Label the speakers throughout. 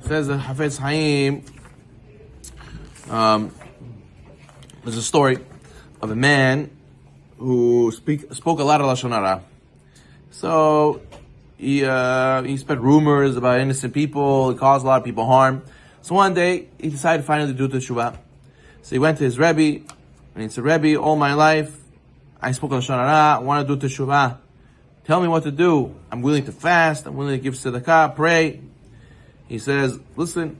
Speaker 1: Says the Hafez Haim, there's a story of a man who spoke a lot of Lashon Hara. So he spread rumors about innocent people. He caused a lot of people harm. So one day he decided finally to do teshuvah. So he went to his Rebbe and he said, "Rebbe, all my life I spoke Lashon Hara. I want to do teshuvah. Tell me what to do. I'm willing to fast. I'm willing to give tzedakah, pray." He says, "Listen,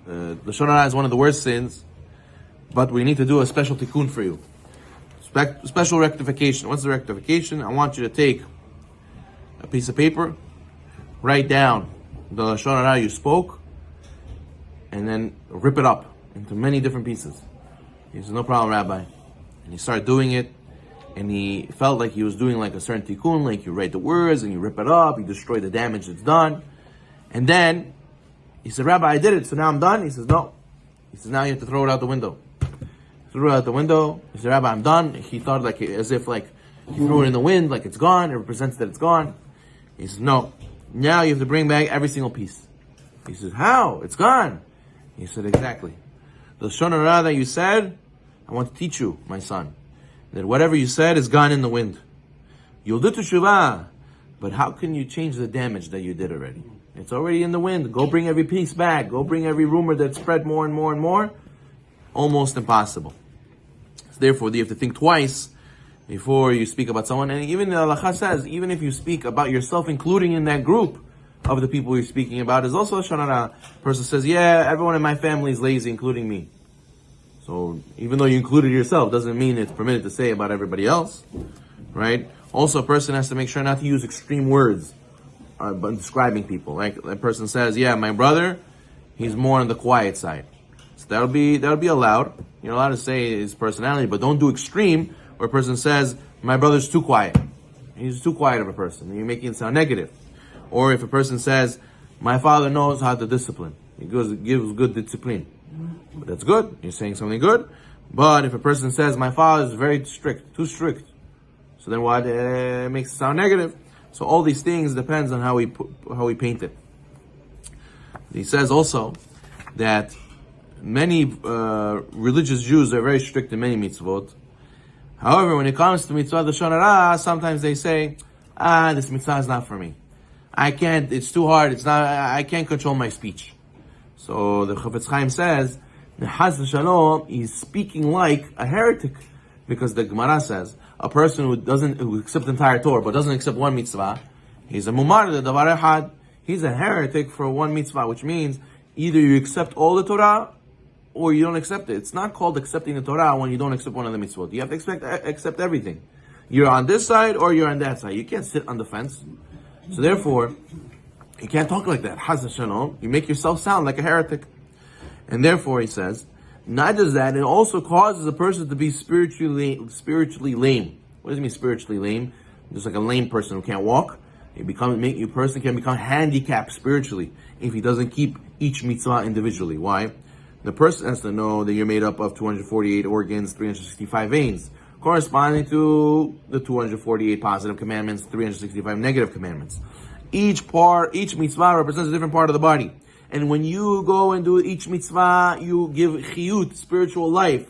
Speaker 1: Lashon Hara is one of the worst sins, but we need to do a special tikkun for you. Special rectification. What's the rectification? I want you to take a piece of paper, write down the Lashon Hara you spoke, and then rip it up into many different pieces." He said, "No problem, Rabbi." And he started doing it, and he felt like he was doing like a certain tikkun, like you write the words and you rip it up, you destroy the damage that's done. And then he said, "Rabbi, I did it, so now I'm done?" He says, "No." He says, "Now you have to throw it out the window." Threw it out the window. He said, "Rabbi, I'm done." He thought like as if like he threw it in the wind, like it's gone. It represents that it's gone. He says, "No. Now you have to bring back every single piece." He says, "How? It's gone." He said, "Exactly. The Lashon Hara that you said, I want to teach you, my son, that whatever you said is gone in the wind. You'll do teshuvah, but how can you change the damage that you did already? It's already in the wind. Go bring every piece back. Go bring every rumor that spread more and more and more. Almost impossible." So therefore, you have to think twice before you speak about someone. And even the halakha says, even if you speak about yourself, including in that group of the people you're speaking about, is also a Lashon Hara. Person says, "Yeah, everyone in my family is lazy, including me." So even though you included yourself, doesn't mean it's permitted to say about everybody else, right? Also, a person has to make sure not to use extreme words when describing people. Like a person says, "Yeah, my brother, he's more on the quiet side." So that'll be allowed. You're allowed to say his personality, but don't do extreme where a person says, "My brother's too quiet. He's too quiet of a person." You're making it sound negative. Or if a person says, "My father knows how to discipline. He gives good discipline." But that's good. You're saying something good. But if a person says, "My father is very strict, too strict," so then what? It makes it sound negative. So all these things depends on how we paint it. He says also that many religious Jews are very strict in many mitzvot. However, when it comes to mitzvah Lashon Hara, sometimes they say, "This mitzvah is not for me. I can't. It's too hard. It's not. I can't control my speech." So the Chafetz Chaim says, "Chas v'shalom, he's speaking like a heretic, because the Gemara says a person who accepts the entire Torah but doesn't accept one mitzvah, he's a mumar de davar echad. He's a heretic for one mitzvah, which means either you accept all the Torah or you don't accept it. It's not called accepting the Torah when you don't accept one of the mitzvot. You have to accept everything. You're on this side or you're on that side. You can't sit on the fence. So therefore, you can't talk like that. Chas v'shalom. You make yourself sound like a heretic. And therefore, he says, not just that, it also causes a person to be spiritually lame. What does it mean spiritually lame? Just like a lame person who can't walk. A person can become handicapped spiritually if he doesn't keep each mitzvah individually. Why? The person has to know that you're made up of 248 organs, 365 veins, corresponding to the 248 positive commandments, 365 negative commandments. Each mitzvah represents a different part of the body. And when you go and do each mitzvah, you give chiyut, spiritual life,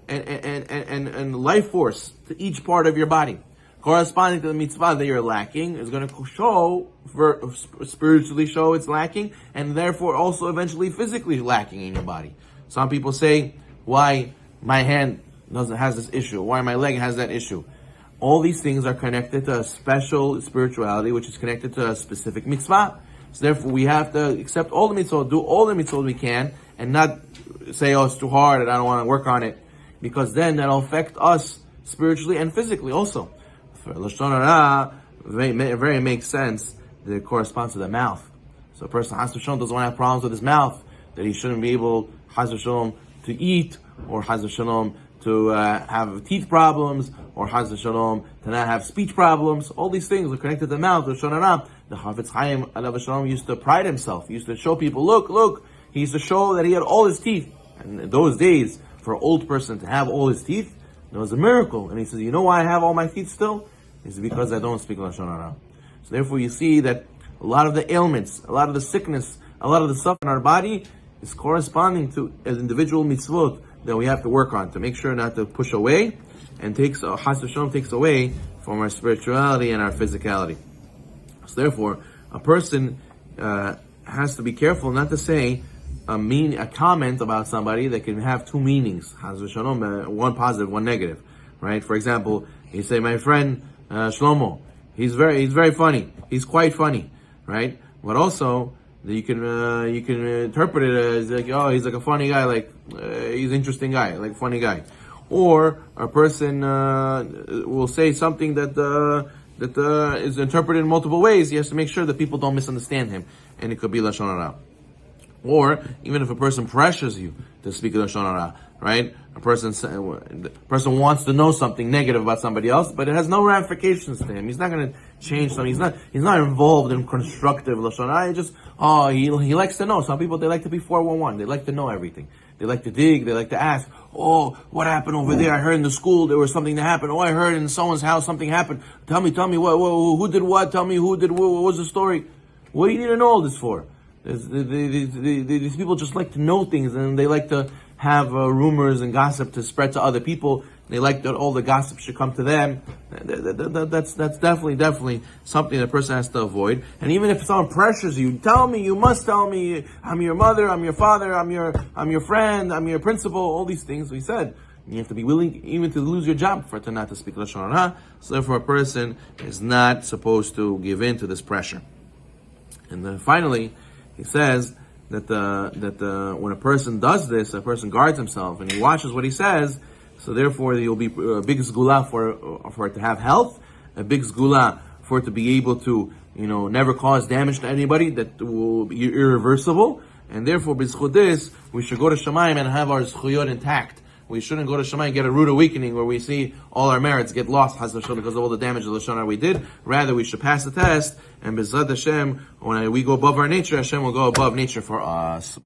Speaker 1: and life force to each part of your body. Corresponding to the mitzvah that you're lacking is going to spiritually show it's lacking, and therefore also eventually physically lacking in your body. Some people say, "Why my hand has this issue? Why my leg has that issue?" All these things are connected to a special spirituality, which is connected to a specific mitzvah. So therefore, we have to accept all the mitzvot, do all the mitzvot we can, and not say, "Oh, it's too hard and I don't want to work on it," because then that'll affect us spiritually and physically also. For Lashon Hara, very makes sense that it corresponds to the mouth. So a person, Chas v'shalom, doesn't want to have problems with his mouth, that he shouldn't be able, Chas v'shalom, to eat, or Chas v'shalom, to have teeth problems, or Chas v'shalom, to not have speech problems. All these things are connected to the mouth. Lashon Hara. The Chafetz Chaim alav v'shalom used to pride himself. He used to show people, look. He used to show that he had all his teeth. And in those days, for an old person to have all his teeth, it was a miracle. And he says, "You know why I have all my teeth still? It's because I don't speak Lashon Hara." So therefore, you see that a lot of the ailments, a lot of the sickness a lot of the stuff in our body is corresponding to an individual mitzvot that we have to work on to make sure not to push away and takes away from our spirituality and our physicality. So therefore, a person has to be careful not to say a comment about somebody that can have two meanings. One positive, one negative. Right? For example, you say, my friend Shlomo, he's very funny. He's quite funny, right? But also, you can interpret it as like, oh, he's like a funny guy, like he's an interesting guy, like funny guy. Or a person will say something that is interpreted in multiple ways. He has to make sure that people don't misunderstand him, and it could be lashon hara. Or even if a person pressures you to speak lashon hara, right? The person wants to know something negative about somebody else, but it has no ramifications to him. He's not going to change something. He's not involved in constructive lashon hara. He likes to know. Some people, they like to be 411. They like to know everything. They like to dig. They like to ask. Oh, what happened over there? I heard in the school there was something that happened. Oh, I heard in someone's house something happened. Tell me, who did what? Tell me what was the story? What do you need to know all this for? These people just like to know things, and they like to have rumors and gossip to spread to other people. They like that all the gossip should come to them. That's definitely something that a person has to avoid. And even if someone pressures you, tell me, you must tell me, I'm your mother, I'm your father, I'm your friend, I'm your principal, all these things we said. You have to be willing even to lose your job to not to speak lashon hara. So therefore a person is not supposed to give in to this pressure. And then finally, he says that when a person does this, a person guards himself and he watches what he says. So therefore, there will be a big zgula for it to have health, a big zgula for it to be able to, never cause damage to anybody, that will be irreversible. And therefore, b'zchut this, we should go to Shamayim and have our zchuyot intact. We shouldn't go to Shamayim and get a rude awakening where we see all our merits get lost, Haz V'Shalom, because of all the damage of the Lashon Hara we did. Rather, we should pass the test, and b'zad Hashem, when we go above our nature, Hashem will go above nature for us.